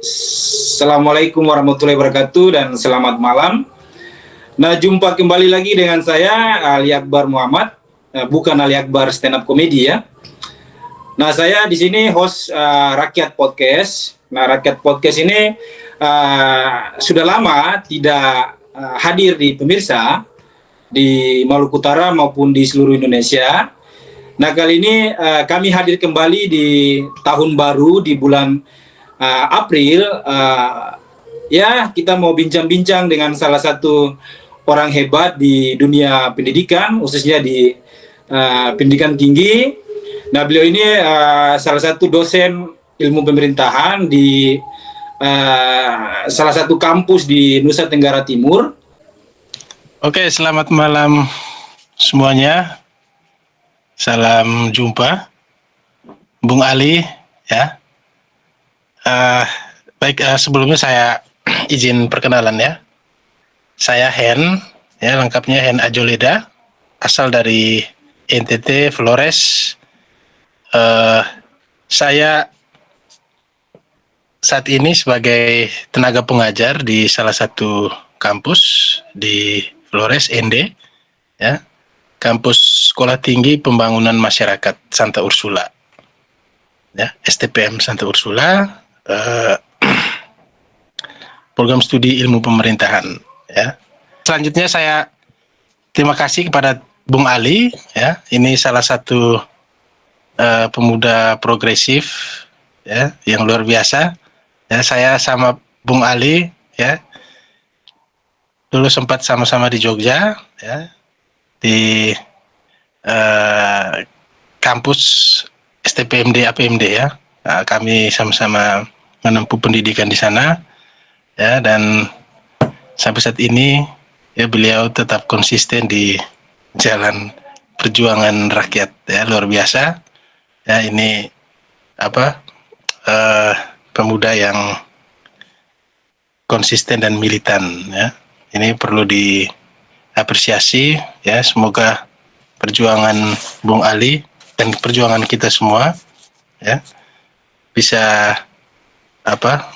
Assalamualaikum warahmatullahi wabarakatuh dan selamat malam. Nah, jumpa kembali lagi dengan saya Ali Akbar Muhammad, bukan Ali Akbar stand up comedy ya. Nah, saya di sini host Rakyat Podcast. Nah, Rakyat Podcast ini sudah lama tidak hadir di pemirsa di Maluku Utara maupun di seluruh Indonesia. Nah, kali ini kami hadir kembali di tahun baru di bulan April. Ya, kita mau bincang-bincang dengan salah satu orang hebat di dunia pendidikan, khususnya di pendidikan tinggi. Nah, beliau ini salah satu dosen ilmu pemerintahan di salah satu kampus di Nusa Tenggara Timur. Oke, selamat malam semuanya. Salam jumpa, Bung Ali. Ya, baik. Sebelumnya saya izin perkenalan ya. Saya Hen, ya lengkapnya Hen Ajoleda, asal dari NTT Flores. Saya saat ini sebagai tenaga pengajar di salah satu kampus di Flores, ND, ya, Kampus Sekolah Tinggi Pembangunan Masyarakat Santa Ursula, ya, STPM Santa Ursula, program studi ilmu pemerintahan. Ya. Selanjutnya saya terima kasih kepada Bung Ali, ya, ini salah satu pemuda progresif, ya, yang luar biasa. Ya, saya sama Bung Ali, ya, dulu sempat sama-sama di Jogja, ya, di kampus STPMD APMD ya. Nah, kami sama-sama menempuh pendidikan di sana, ya, dan sampai saat ini ya beliau tetap konsisten di jalan perjuangan rakyat, ya, luar biasa. Ya, ini pemuda yang konsisten dan militan, ya. Ini perlu diapresiasi, ya. Semoga perjuangan Bung Ali dan perjuangan kita semua, ya, bisa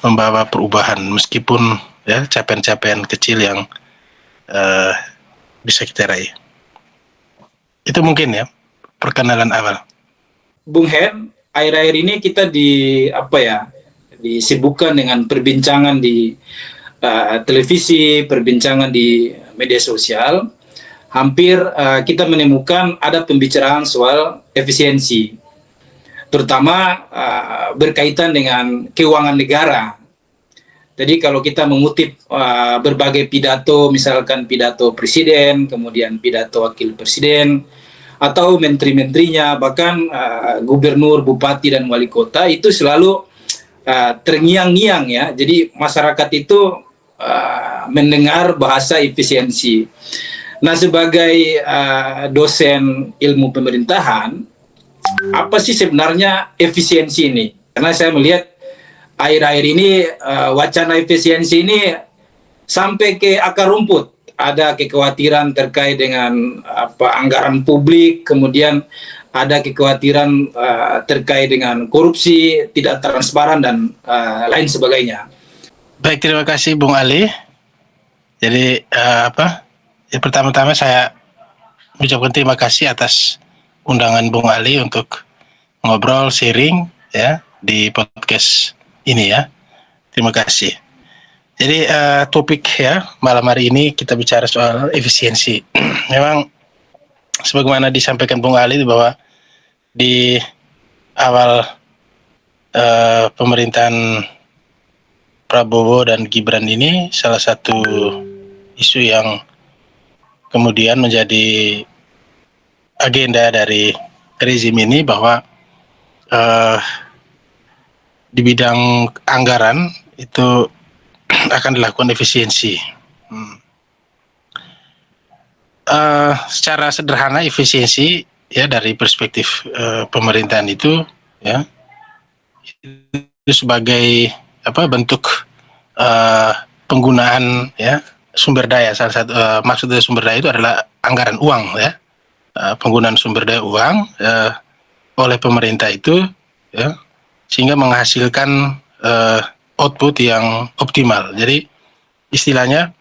membawa perubahan meskipun ya capaian-capaian kecil yang bisa kita raih. Itu mungkin ya perkenalan awal. Bung Hen, akhir-akhir ini kita disibukkan dengan perbincangan di televisi, perbincangan di media sosial. Hampir kita menemukan ada pembicaraan soal efisiensi, terutama berkaitan dengan keuangan negara. Jadi kalau kita mengutip berbagai pidato, misalkan pidato presiden, kemudian pidato wakil presiden, atau menteri-menterinya, bahkan gubernur, bupati, dan wali kota, itu selalu terngiang-ngiang ya. Jadi masyarakat itu mendengar bahasa efisiensi. Nah, sebagai dosen ilmu pemerintahan, apa sih sebenarnya efisiensi ini? Karena saya melihat akhir-akhir ini wacana efisiensi ini sampai ke akar rumput. Ada kekhawatiran terkait dengan anggaran publik, kemudian ada kekhawatiran terkait dengan korupsi, tidak transparan, dan lain sebagainya. Baik, terima kasih Bung Ali. Jadi pertama-tama saya mengucapkan terima kasih atas undangan Bung Ali untuk ngobrol sharing ya di podcast ini ya. Terima kasih. Jadi topik ya malam hari ini kita bicara soal efisiensi. Memang sebagaimana disampaikan Bung Ali bahwa di awal pemerintahan Prabowo dan Gibran ini salah satu isu yang kemudian menjadi agenda dari rezim ini bahwa di bidang anggaran itu akan dilakukan efisiensi. Secara sederhana efisiensi ya dari perspektif pemerintahan itu ya itu sebagai bentuk penggunaan ya sumber daya. Salah satu maksud dari sumber daya itu adalah anggaran uang ya, penggunaan sumber daya uang oleh pemerintah itu ya, sehingga menghasilkan output yang optimal. Jadi istilahnya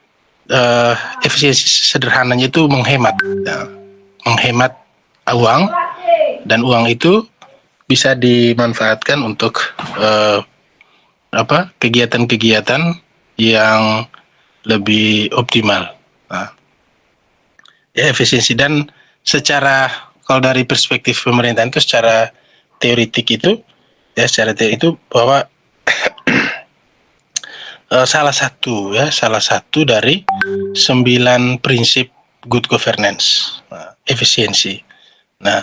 efisiensi sederhananya itu menghemat, ya, menghemat uang, dan uang itu bisa dimanfaatkan untuk kegiatan-kegiatan yang lebih optimal. Nah, ya efisiensi, dan secara, kalau dari perspektif pemerintahan itu secara teoritik itu, ya secara teori itu bahwa salah satu dari 9 prinsip good governance, efisiensi. Nah,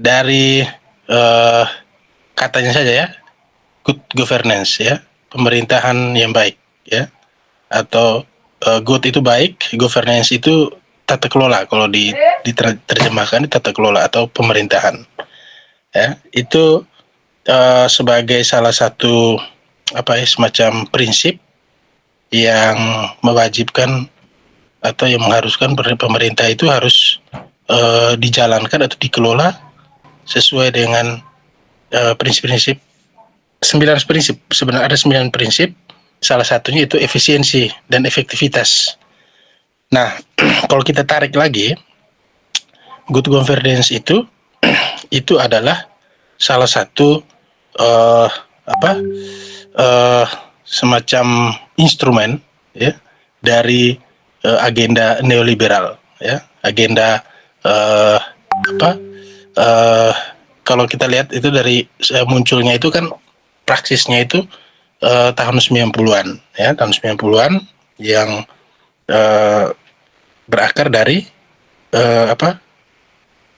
dari katanya saja ya, good governance ya, pemerintahan yang baik ya, atau good itu baik, governance itu tata kelola, kalau diterjemahkan tata kelola atau pemerintahan ya. Itu sebagai salah satu semacam prinsip yang mewajibkan atau yang mengharuskan pemerintah itu harus dijalankan atau dikelola sesuai dengan prinsip-prinsip, 9 prinsip. Sebenarnya ada 9 prinsip, salah satunya itu efisiensi dan efektivitas. Nah, kalau kita tarik lagi, good governance itu adalah salah satu semacam instrumen ya dari agenda neoliberal ya, agenda kalau kita lihat itu dari munculnya itu kan, praksisnya itu tahun 90-an ya, tahun 90-an yang berakar dari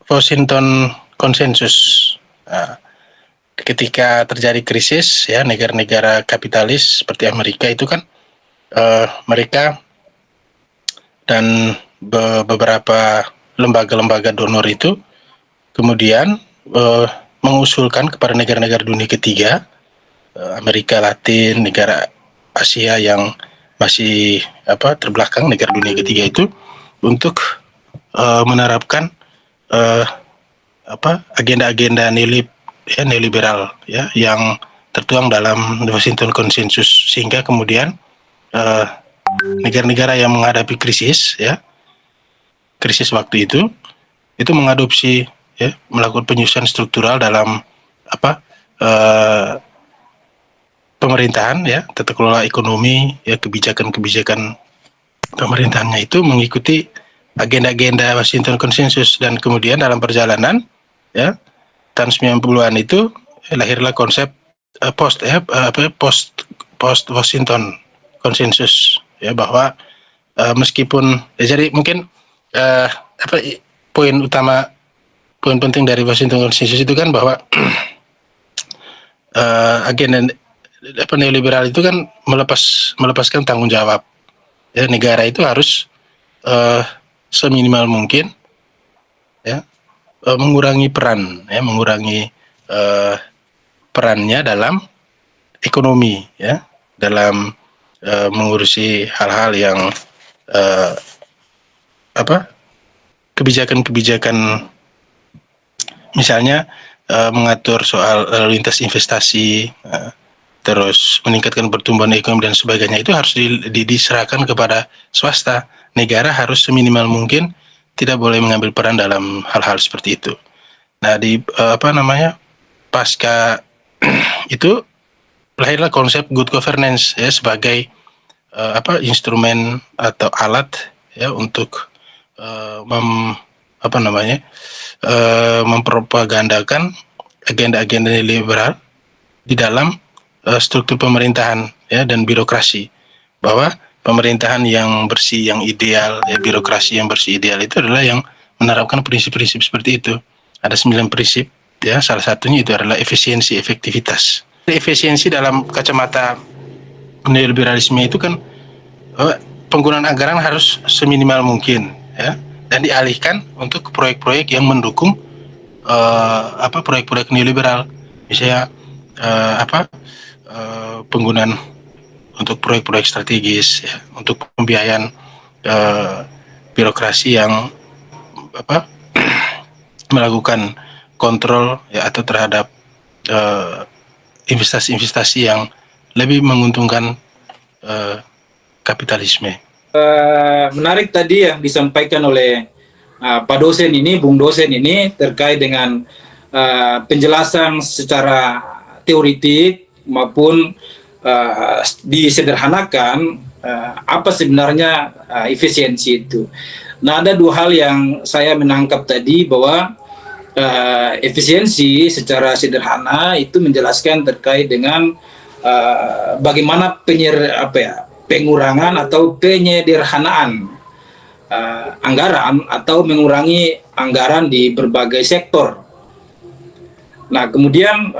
Washington Consensus. Nah, ketika terjadi krisis ya, negara-negara kapitalis seperti Amerika itu kan mereka dan beberapa lembaga-lembaga donor itu kemudian mengusulkan kepada negara-negara dunia ketiga, Amerika Latin, negara Asia yang masih terbelakang, negara dunia ketiga itu, untuk menerapkan agenda-agenda neoliberal ya, yang tertuang dalam Washington Consensus, sehingga kemudian negara-negara yang menghadapi krisis waktu itu mengadopsi ya, melakukan penyusunan struktural dalam pemerintahan ya, tata kelola ekonomi ya, kebijakan-kebijakan pemerintahannya itu mengikuti agenda-agenda Washington Consensus. Dan kemudian dalam perjalanan ya, tahun 90-an itu lahirlah konsep post Washington Consensus ya, bahwa meskipun jadi mungkin poin penting dari Washington Consensus itu kan bahwa agenda neoliberal itu kan melepaskan tanggung jawab ya, negara itu harus seminimal mungkin ya mengurangi perannya dalam ekonomi ya, dalam mengurusi hal-hal yang kebijakan-kebijakan, misalnya mengatur soal lalu lintas investasi, terus meningkatkan pertumbuhan ekonomi dan sebagainya, itu harus diserahkan kepada swasta. Negara harus seminimal mungkin tidak boleh mengambil peran dalam hal-hal seperti itu. Nah, di pasca itu lahirlah konsep good governance ya, sebagai instrumen atau alat ya untuk mempropagandakan agenda-agenda liberal di dalam struktur pemerintahan ya, dan birokrasi, bahwa pemerintahan yang bersih, yang ideal ya, birokrasi yang bersih ideal itu adalah yang menerapkan prinsip-prinsip seperti itu. Ada 9 prinsip ya, salah satunya itu adalah efisiensi, efektivitas. Efisiensi dalam kacamata neoliberalisme itu kan penggunaan anggaran harus seminimal mungkin ya, dan dialihkan untuk proyek-proyek yang mendukung proyek-proyek neoliberal, misalnya penggunaan untuk proyek-proyek strategis ya, untuk pembiayaan birokrasi yang melakukan kontrol ya, atau terhadap investasi-investasi yang lebih menguntungkan kapitalisme. Menarik tadi yang disampaikan oleh Pak dosen ini, Bung dosen ini terkait dengan penjelasan secara teoritik maupun disederhanakan apa sebenarnya efisiensi itu. Nah, ada dua hal yang saya menangkap tadi bahwa efisiensi secara sederhana itu menjelaskan terkait dengan bagaimana pengurangan atau penyederhanaan anggaran atau mengurangi anggaran di berbagai sektor. Nah, kemudian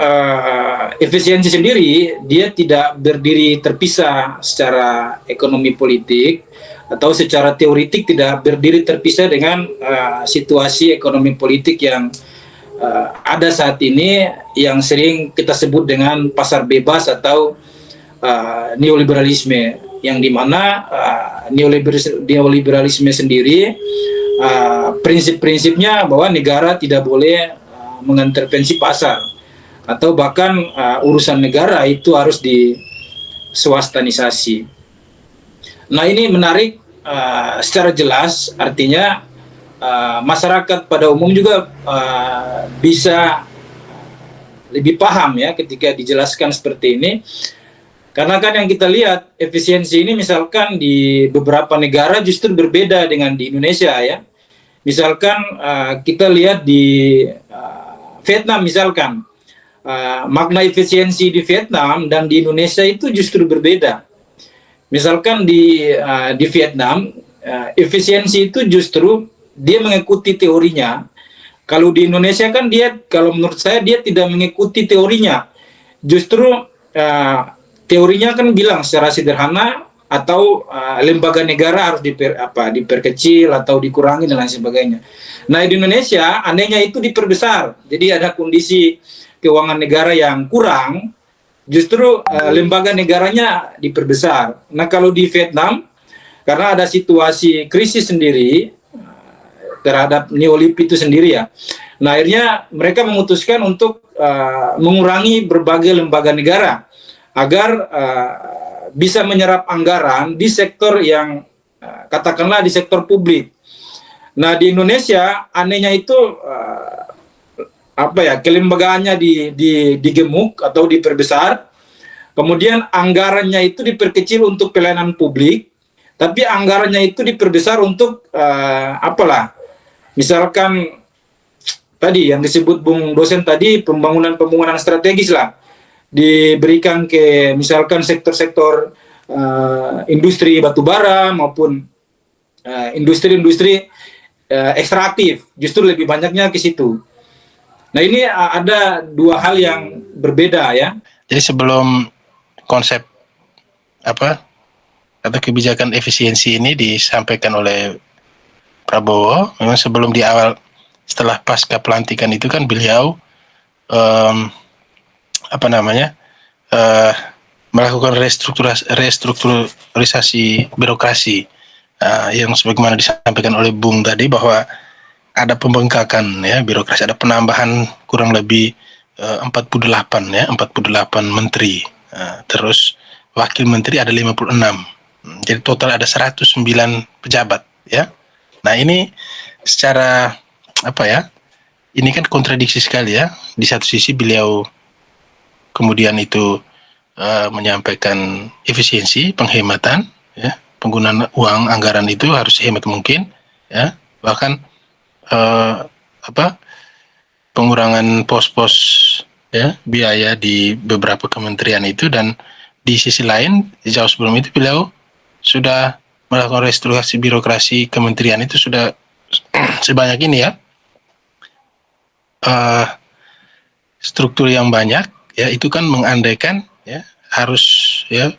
efisiensi sendiri dia tidak berdiri terpisah secara ekonomi politik atau secara teoritik tidak berdiri terpisah dengan situasi ekonomi politik yang ada saat ini yang sering kita sebut dengan pasar bebas atau neoliberalisme, yang dimana neoliberalisme sendiri prinsip-prinsipnya bahwa negara tidak boleh mengintervensi pasar atau bahkan urusan negara itu harus diswastanisasi. Nah, ini menarik secara jelas, artinya masyarakat pada umum juga bisa lebih paham ya ketika dijelaskan seperti ini. Karena kan yang kita lihat efisiensi ini misalkan di beberapa negara justru berbeda dengan di Indonesia ya. Misalkan kita lihat di Vietnam misalkan, makna efisiensi di Vietnam dan di Indonesia itu justru berbeda. Misalkan di Vietnam, efisiensi itu justru dia mengikuti teorinya. Kalau di Indonesia kan dia, kalau menurut saya dia tidak mengikuti teorinya. Justru teorinya kan bilang secara sederhana atau lembaga negara harus diperkecil atau dikurangi dan lain sebagainya. Nah, di Indonesia anehnya itu diperbesar. Jadi ada kondisi keuangan negara yang kurang, justru lembaga negaranya diperbesar. Nah, kalau di Vietnam karena ada situasi krisis sendiri terhadap neolib itu sendiri ya. Nah, akhirnya mereka memutuskan untuk mengurangi berbagai lembaga negara agar bisa menyerap anggaran di sektor yang katakanlah di sektor publik. Nah, di Indonesia anehnya itu kelembagaannya digemuk atau diperbesar, kemudian anggarannya itu diperkecil untuk pelayanan publik, tapi anggarannya itu diperbesar untuk misalkan tadi yang disebut Bung dosen tadi, pembangunan strategis lah, diberikan ke misalkan sektor-sektor industri batubara maupun industri-industri ekstraktif, justru lebih banyaknya ke situ. Nah, ini ada dua hal yang berbeda ya. Jadi sebelum konsep atau kebijakan efisiensi ini disampaikan oleh Prabowo, memang sebelum di awal setelah pasca pelantikan itu kan beliau melakukan restrukturisasi birokrasi yang sebagaimana disampaikan oleh Bung tadi, bahwa ada pembengkakan ya birokrasi, ada penambahan kurang lebih 48 menteri, terus wakil menteri ada 56, jadi total ada 109 pejabat ya. Nah, ini secara ini kan kontradiksi sekali ya. Di satu sisi beliau kemudian itu menyampaikan efisiensi, penghematan, ya, penggunaan uang anggaran itu harus hemat mungkin, ya, bahkan pengurangan pos-pos ya biaya di beberapa kementerian itu, dan di sisi lain jauh sebelum itu beliau sudah melakukan restrukturasi birokrasi kementerian itu sudah sebanyak ini ya, struktur yang banyak ya, itu kan mengandaikan ya harus ya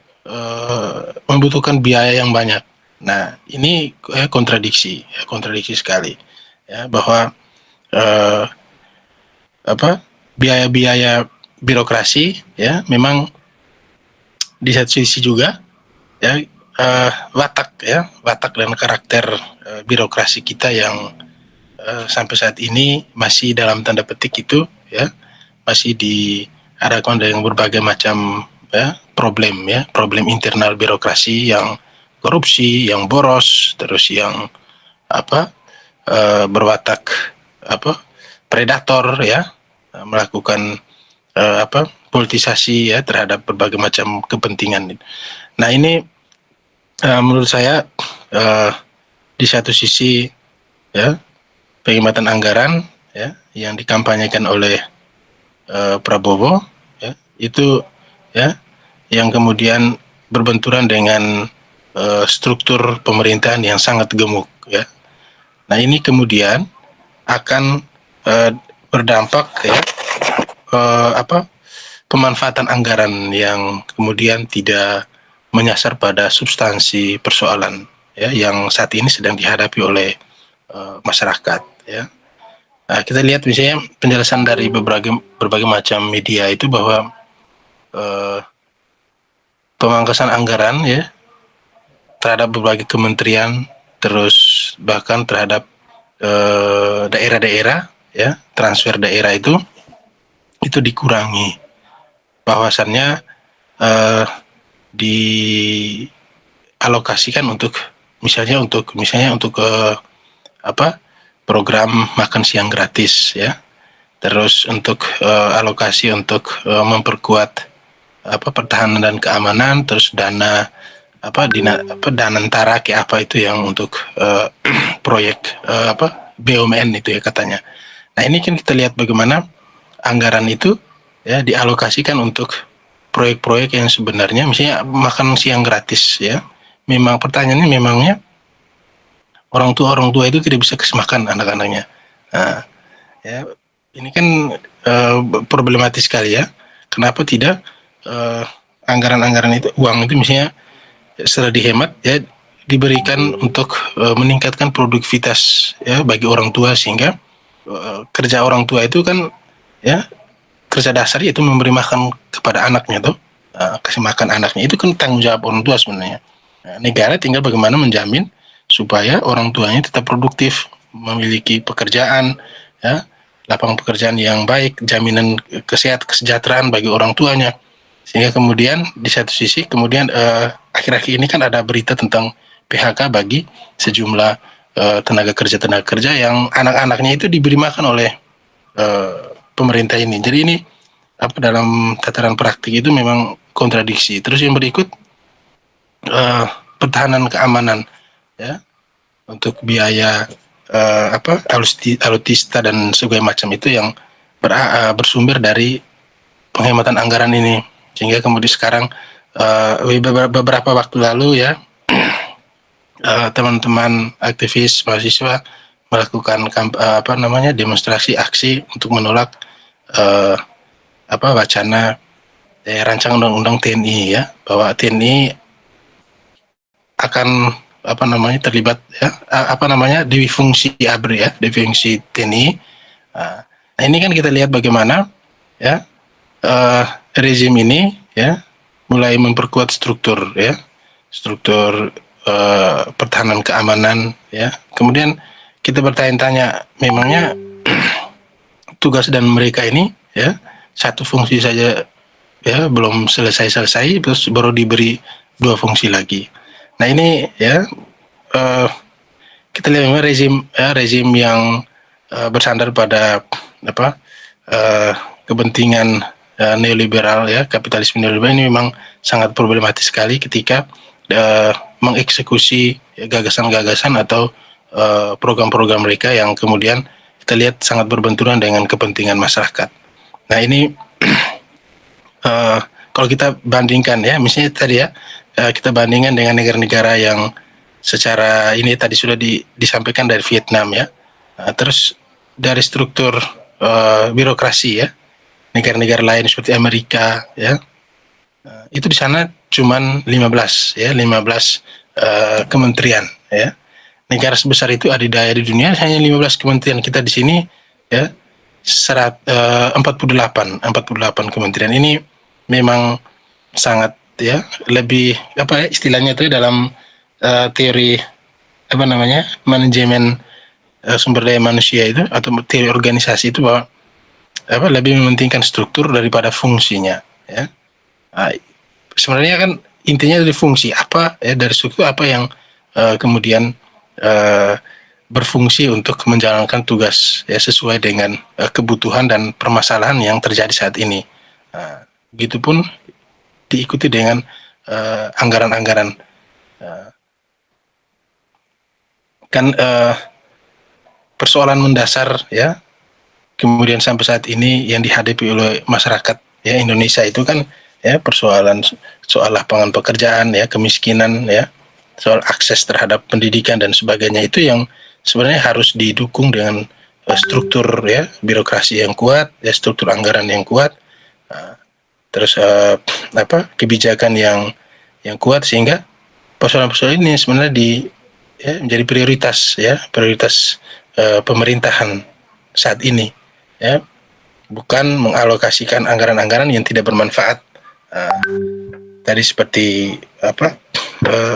membutuhkan biaya yang banyak. Nah, ini kontradiksi sekali ya, bahwa biaya-biaya birokrasi ya memang di satu sisi juga ya watak dan karakter birokrasi kita yang sampai saat ini masih dalam tanda petik itu ya masih diarahkan dengan berbagai macam ya problem internal birokrasi yang korupsi, yang boros, terus yang berwatak predator ya, melakukan politisasi ya terhadap berbagai macam kepentingan. Nah ini menurut saya di satu sisi ya penghematan anggaran ya yang dikampanyekan oleh Prabowo ya itu ya yang kemudian berbenturan dengan struktur pemerintahan yang sangat gemuk ya. Nah ini kemudian akan berdampak ya pemanfaatan anggaran yang kemudian tidak menyasar pada substansi persoalan ya yang saat ini sedang dihadapi oleh masyarakat ya. Nah, kita lihat misalnya penjelasan dari berbagai macam media itu bahwa pemangkasan anggaran ya terhadap berbagai kementerian, terus bahkan terhadap daerah-daerah ya, transfer daerah itu dikurangi, bahwasannya dialokasikan untuk misalnya untuk program makan siang gratis ya, terus untuk alokasi untuk memperkuat pertahanan dan keamanan, terus dana Danantara kayak apa itu yang untuk proyek BUMN itu ya katanya. Nah ini kan kita lihat bagaimana anggaran itu ya dialokasikan untuk proyek-proyek yang sebenarnya misalnya makan siang gratis ya. Memang pertanyaannya memangnya orang tua itu tidak bisa kasih makan anak-anaknya. Nah, ya ini kan problematis sekali ya. Kenapa tidak anggaran-anggaran itu, uang itu misalnya setelah dihemat ya diberikan untuk meningkatkan produktivitas ya bagi orang tua, sehingga kerja orang tua itu kan ya kerja dasar itu memberi makan kepada anaknya tuh, kasih makan anaknya itu kan tanggung jawab orang tua sebenarnya. Nah, negara tinggal bagaimana menjamin supaya orang tuanya tetap produktif, memiliki pekerjaan ya, lapangan pekerjaan yang baik, jaminan kesejahteraan bagi orang tuanya. Sehingga kemudian di satu sisi kemudian akhir-akhir ini kan ada berita tentang PHK bagi sejumlah tenaga kerja yang anak-anaknya itu diberi makan oleh pemerintah ini. Jadi ini dalam tataran praktik itu memang kontradiksi. Terus yang berikut pertahanan keamanan ya, untuk biaya alutsista dan segala macam itu yang bersumber dari penghematan anggaran ini. Sehingga kemudian sekarang beberapa waktu lalu ya teman-teman aktivis mahasiswa melakukan demonstrasi aksi untuk menolak wacana rancangan undang-undang TNI ya, bahwa TNI akan terlibat ya dewi fungsi ABRI ya, dewi fungsi TNI. Nah ini kan kita lihat bagaimana ya rezim ini ya mulai memperkuat struktur pertahanan keamanan ya. Kemudian kita bertanya-tanya, memangnya tugas dan mereka ini ya satu fungsi saja ya belum selesai terus baru diberi dua fungsi lagi. Nah ini ya kita lihat memang rezim yang bersandar pada kepentingan neoliberal ya, kapitalisme neoliberal ini memang sangat problematis sekali ketika mengeksekusi gagasan-gagasan atau program-program mereka yang kemudian kita lihat sangat berbenturan dengan kepentingan masyarakat. Nah ini kalau kita bandingkan ya, misalnya tadi ya kita bandingkan dengan negara-negara yang secara ini tadi sudah disampaikan dari Vietnam ya, terus dari struktur birokrasi ya, negara-negara lain seperti Amerika ya, itu di sana cuman 15 kementerian ya. Negara sebesar itu adidaya di dunia hanya 15 kementerian, kita di sini ya 48 kementerian. Ini memang sangat ya lebih istilahnya itu dalam teori manajemen sumber daya manusia itu atau teori organisasi itu bahwa lebih mementingkan struktur daripada fungsinya ya. sebenarnya kan intinya dari fungsi apa ya, dari struktur apa yang kemudian berfungsi untuk menjalankan tugas ya sesuai dengan kebutuhan dan permasalahan yang terjadi saat ini. Begitupun diikuti dengan anggaran-anggaran. Kan persoalan mendasar ya, kemudian sampai saat ini yang dihadapi oleh masyarakat ya Indonesia itu kan ya persoalan soal lapangan pekerjaan ya, kemiskinan ya, soal akses terhadap pendidikan dan sebagainya, itu yang sebenarnya harus didukung dengan struktur ya birokrasi yang kuat ya, struktur anggaran yang kuat, terus kebijakan yang kuat, sehingga persoalan-persoalan ini sebenarnya menjadi prioritas pemerintahan saat ini ya, bukan mengalokasikan anggaran-anggaran yang tidak bermanfaat. Tadi seperti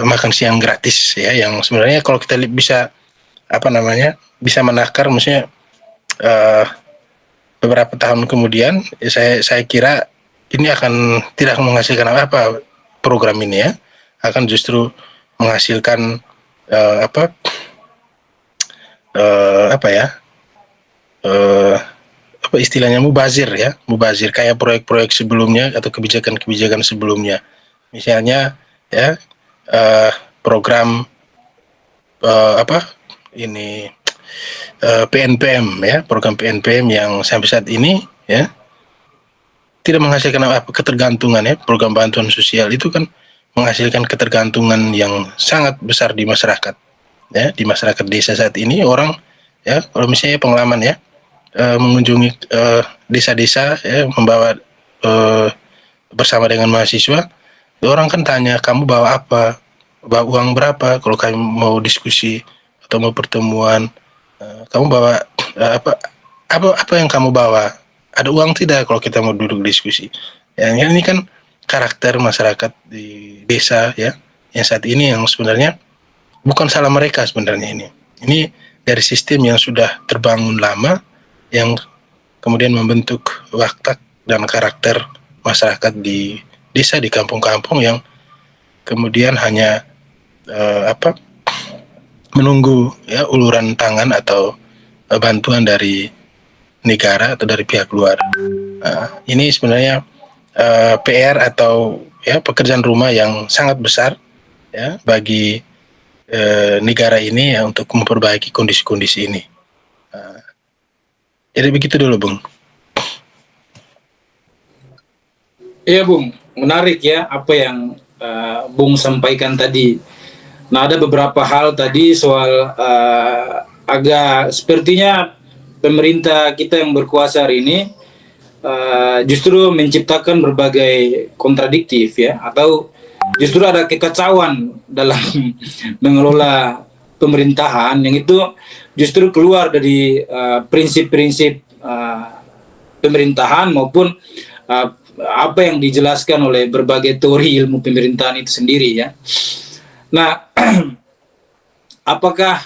makan siang gratis ya, yang sebenarnya kalau kita bisa bisa menakar, maksudnya beberapa tahun kemudian ya, saya kira ini akan tidak menghasilkan apa program ini ya, akan justru menghasilkan istilahnya mubazir kayak proyek-proyek sebelumnya atau kebijakan-kebijakan sebelumnya, misalnya ya program PNPM ya, program PNPM yang sampai saat ini ya tidak menghasilkan ketergantungan ya. Program bantuan sosial itu kan menghasilkan ketergantungan yang sangat besar di masyarakat ya, di masyarakat desa saat ini. Orang ya, kalau misalnya pengalaman ya mengunjungi desa-desa ya, membawa bersama dengan mahasiswa, orang kan tanya, kamu bawa apa, bawa uang berapa kalau kami mau diskusi atau mau pertemuan, kamu bawa apa yang kamu bawa, ada uang tidak kalau kita mau duduk diskusi ya. Ini kan karakter masyarakat di desa ya, yang saat ini yang sebenarnya bukan salah mereka sebenarnya, ini dari sistem yang sudah terbangun lama, yang kemudian membentuk watak dan karakter masyarakat di desa, di kampung-kampung, yang kemudian hanya menunggu ya uluran tangan atau bantuan dari negara atau dari pihak luar. Ini sebenarnya PR atau ya pekerjaan rumah yang sangat besar ya bagi negara ini ya, untuk memperbaiki kondisi-kondisi ini. Jadi begitu dulu, Bung. Iya, Bung, menarik ya apa yang Bung sampaikan tadi. Nah, ada beberapa hal tadi soal agak sepertinya pemerintah kita yang berkuasa hari ini justru menciptakan berbagai kontradiktif ya, atau justru ada kekacauan dalam mengelola pemerintahan yang itu justru keluar dari prinsip-prinsip pemerintahan maupun apa yang dijelaskan oleh berbagai teori ilmu pemerintahan itu sendiri ya. Nah, apakah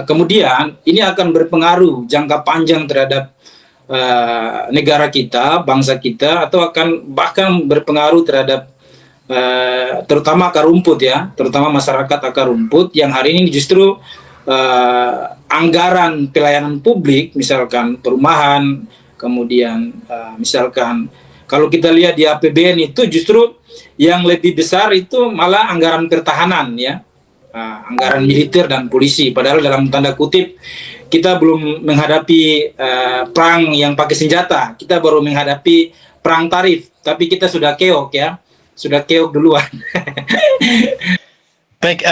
kemudian ini akan berpengaruh jangka panjang terhadap negara kita, bangsa kita, atau akan bahkan berpengaruh terhadap terutama akar rumput ya, terutama masyarakat akar rumput yang hari ini justru anggaran pelayanan publik, misalkan perumahan, kemudian misalkan kalau kita lihat di APBN itu justru yang lebih besar itu malah anggaran pertahanan ya, anggaran militer dan polisi. Padahal dalam tanda kutip kita belum menghadapi perang yang pakai senjata, kita baru menghadapi perang tarif, tapi kita sudah keok ya, sudah keok duluan. Baik,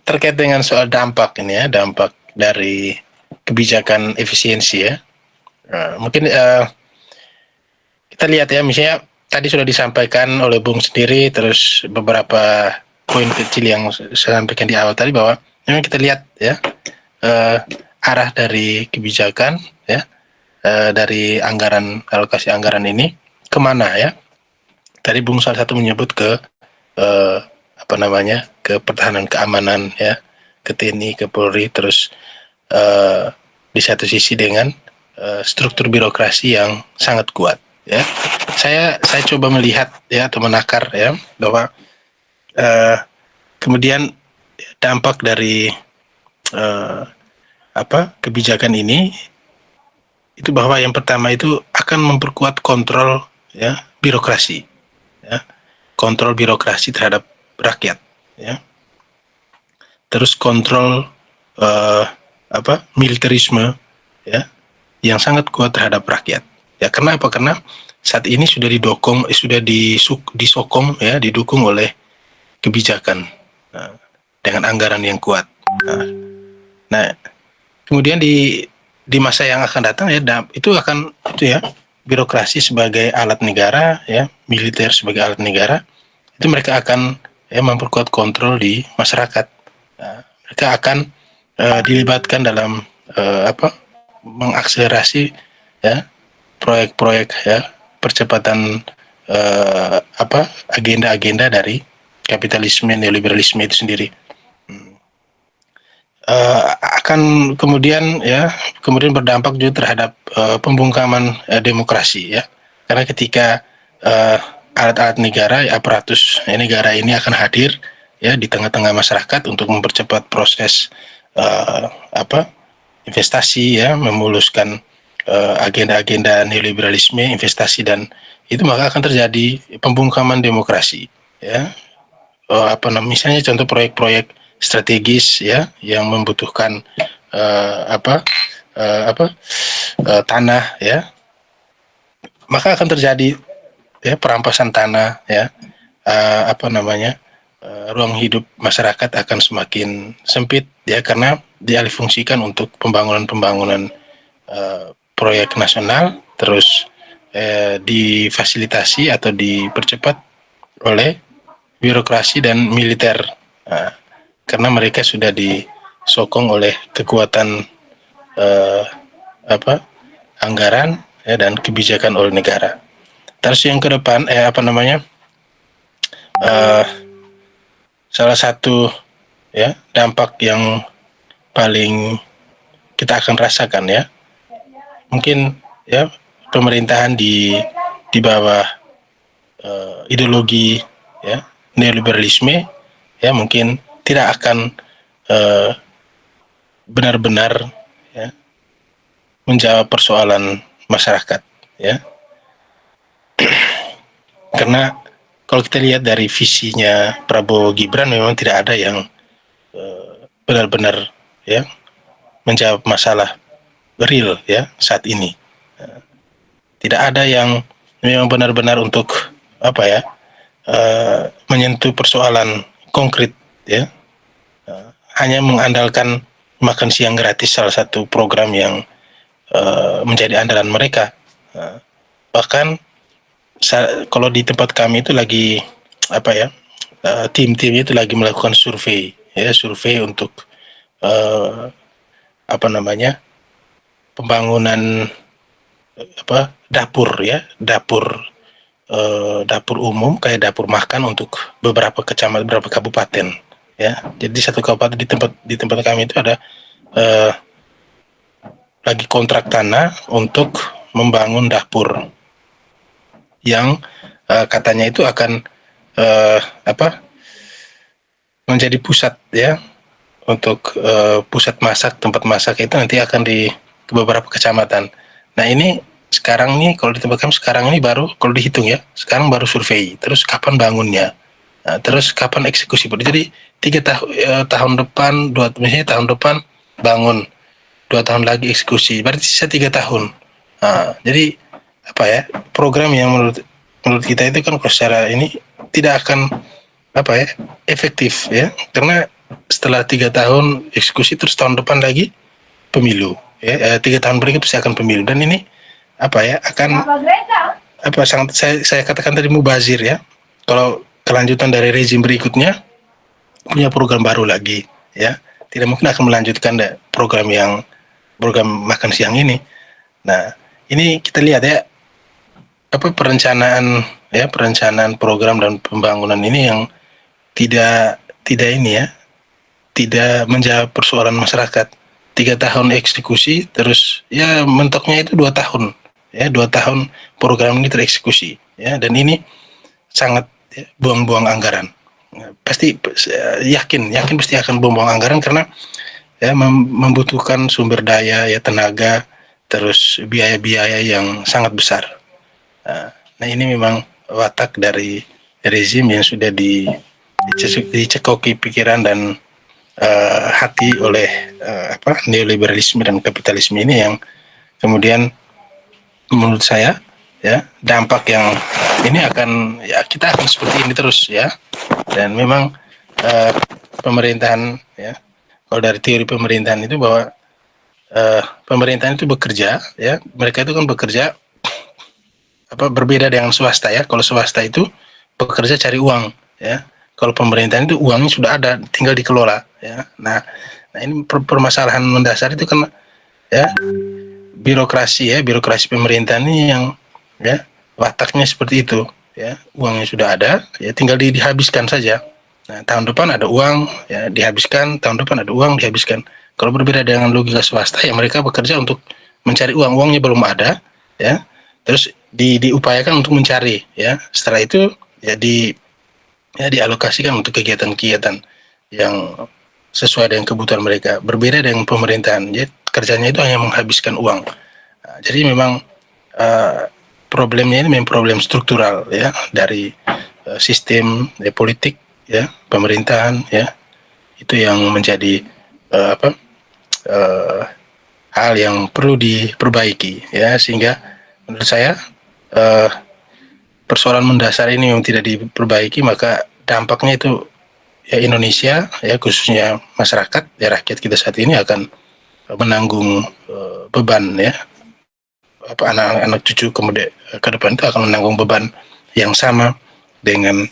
terkait dengan soal dampak ini ya, dampak dari kebijakan efisiensi ya, mungkin kita lihat ya, misalnya tadi sudah disampaikan oleh Bung sendiri, terus beberapa poin kecil yang saya sampaikan di awal tadi, bahwa memang kita lihat ya arah dari kebijakan ya, dari anggaran, alokasi anggaran ini kemana ya. Tadi Bung salah satu menyebut ke ke pertahanan keamanan ya, ke TNI, ke Polri, terus di satu sisi dengan struktur birokrasi yang sangat kuat ya. Saya coba melihat ya atau menakar ya bahwa eh, kemudian dampak dari eh, kebijakan ini itu bahwa yang pertama itu akan memperkuat kontrol ya birokrasi, ya, kontrol birokrasi terhadap rakyat, ya, terus kontrol eh, militerisme ya yang sangat kuat terhadap rakyat. Ya, kenapa? Karena saat ini sudah disokong ya, didukung oleh kebijakan dengan anggaran yang kuat. Nah, kemudian di masa yang akan datang ya itu akan itu ya birokrasi sebagai alat negara ya, militer sebagai alat negara, itu mereka akan ya memperkuat kontrol di masyarakat. Nah, mereka akan dilibatkan dalam mengakselerasi ya proyek-proyek ya percepatan agenda-agenda dari kapitalisme neoliberalisme itu sendiri. Akan kemudian berdampak juga terhadap pembungkaman demokrasi ya, karena ketika alat-alat negara, aparatus negara ini akan hadir ya di tengah-tengah masyarakat untuk mempercepat proses investasi ya, memuluskan agenda-agenda neoliberalisme, investasi, dan itu maka akan terjadi pembungkaman demokrasi ya. Misalnya contoh proyek-proyek strategis ya yang membutuhkan tanah ya, maka akan terjadi ya perampasan tanah ya, ruang hidup masyarakat akan semakin sempit ya, karena dialihfungsikan untuk pembangunan proyek nasional, terus difasilitasi atau dipercepat oleh birokrasi dan militer, karena mereka sudah disokong oleh kekuatan anggaran ya, dan kebijakan oleh negara. Terus yang ke depan salah satu ya dampak yang paling kita akan rasakan ya, mungkin ya pemerintahan di bawah ideologi ya neoliberalisme ya mungkin tidak akan benar-benar ya menjawab persoalan masyarakat ya, karena kalau kita lihat dari visinya Prabowo Gibran memang tidak ada yang benar-benar ya menjawab masalah real ya saat ini. Tidak ada yang memang benar-benar untuk menyentuh persoalan konkret ya. Hanya mengandalkan makan siang gratis, salah satu program yang menjadi andalan mereka. Bahkan kalau di tempat kami itu lagi tim-tim itu lagi melakukan survei untuk pembangunan dapur umum kayak dapur makan untuk beberapa kecamatan, beberapa kabupaten ya. Jadi satu kabupaten di tempat kami itu ada lagi kontrak tanah untuk membangun dapur yang katanya itu akan menjadi pusat ya untuk pusat masak, tempat masak itu nanti akan di beberapa kecamatan. Nah ini sekarang nih kalau di tempat kami sekarang ini baru, kalau dihitung ya, sekarang baru survei, terus kapan bangunnya, terus kapan eksekusi. Jadi 3 tahun depan, misalnya tahun depan bangun, 2 tahun lagi eksekusi, berarti sisa 3 tahun. Jadi program yang menurut kita itu kan secara ini tidak akan efektif ya, karena setelah 3 tahun eksekusi terus tahun depan lagi pemilu ya, 3 tahun berikutnya pasti akan pemilu, dan ini akan sangat saya katakan tadi mubazir ya. Kalau kelanjutan dari rezim berikutnya punya program baru lagi ya, tidak mungkin akan melanjutkan program makan siang ini. Nah ini kita lihat ya perencanaan program dan pembangunan ini yang tidak menjawab persoalan masyarakat. 3 tahun eksekusi, terus ya mentoknya itu 2 tahun ya 2 tahun program ini tereksekusi, ya, dan ini sangat buang-buang anggaran. Pasti yakin pasti akan buang-buang anggaran karena ya membutuhkan sumber daya, ya, tenaga, terus biaya-biaya yang sangat besar. Nah, ini memang watak dari rezim yang sudah dicekoki pikiran dan hati oleh neoliberalisme dan kapitalisme ini, yang kemudian menurut saya, ya, dampak yang ini akan, ya, kita akan seperti ini terus, ya. Dan memang pemerintahan, ya, kalau dari teori pemerintahan itu bahwa pemerintahan itu bekerja, ya, mereka itu kan bekerja berbeda dengan swasta, ya. Kalau swasta itu bekerja cari uang, ya. Kalau pemerintahan itu uangnya sudah ada, tinggal dikelola, ya. Nah ini permasalahan mendasar itu kan, ya, birokrasi pemerintahan ini yang, ya, wataknya seperti itu, ya. Uangnya sudah ada, ya, tinggal dihabiskan saja. Nah, tahun depan ada uang, ya, dihabiskan, tahun depan ada uang, dihabiskan. Kalau berbeda dengan logika swasta, ya, mereka bekerja untuk mencari uang, uangnya belum ada, ya, terus diupayakan untuk mencari, ya, setelah itu, ya, dialokasikan untuk kegiatan-kegiatan yang sesuai dengan kebutuhan mereka. Berbeda dengan pemerintahan, ya, kerjanya itu hanya menghabiskan uang. Nah, jadi memang problemnya ini memang problem struktural, ya, dari sistem, ya, politik, ya, pemerintahan, ya, itu yang menjadi hal yang perlu diperbaiki, ya, sehingga menurut saya persoalan mendasar ini yang tidak diperbaiki, maka dampaknya itu, ya, Indonesia, ya, khususnya masyarakat, ya, rakyat kita saat ini akan menanggung beban, ya, anak-anak cucu kemudian ke depan itu akan menanggung beban yang sama dengan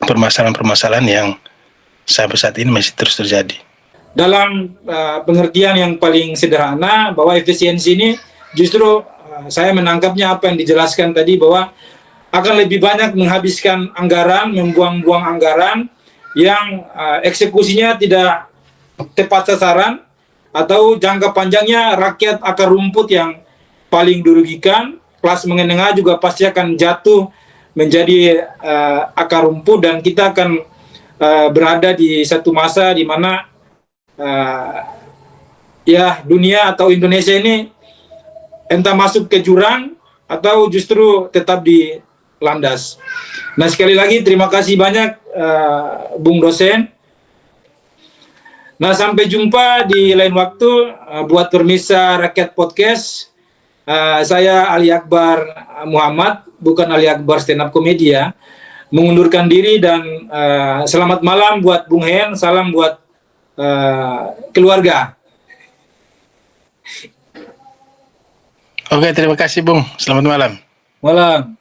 permasalahan-permasalahan yang sampai saat ini masih terus terjadi. Dalam pengertian yang paling sederhana, bahwa efisiensi ini justru saya menangkapnya apa yang dijelaskan tadi, bahwa akan lebih banyak menghabiskan anggaran, membuang-buang anggaran yang eksekusinya tidak tepat sasaran, atau jangka panjangnya rakyat akar rumput yang paling dirugikan. Kelas menengah juga pasti akan jatuh menjadi akar rumput, dan kita akan berada di satu masa di mana ya, dunia atau Indonesia ini entah masuk ke jurang atau justru tetap di landas. Nah, sekali lagi terima kasih banyak Bung dosen. Nah, sampai jumpa di lain waktu buat pemirsa Rakyat Podcast. Saya Ali Akbar Muhammad, bukan Ali Akbar Stand Up Comedy, ya, mengundurkan diri, dan selamat malam buat Bung Hen, salam buat keluarga. Oke, terima kasih Bung. Selamat malam. Malam.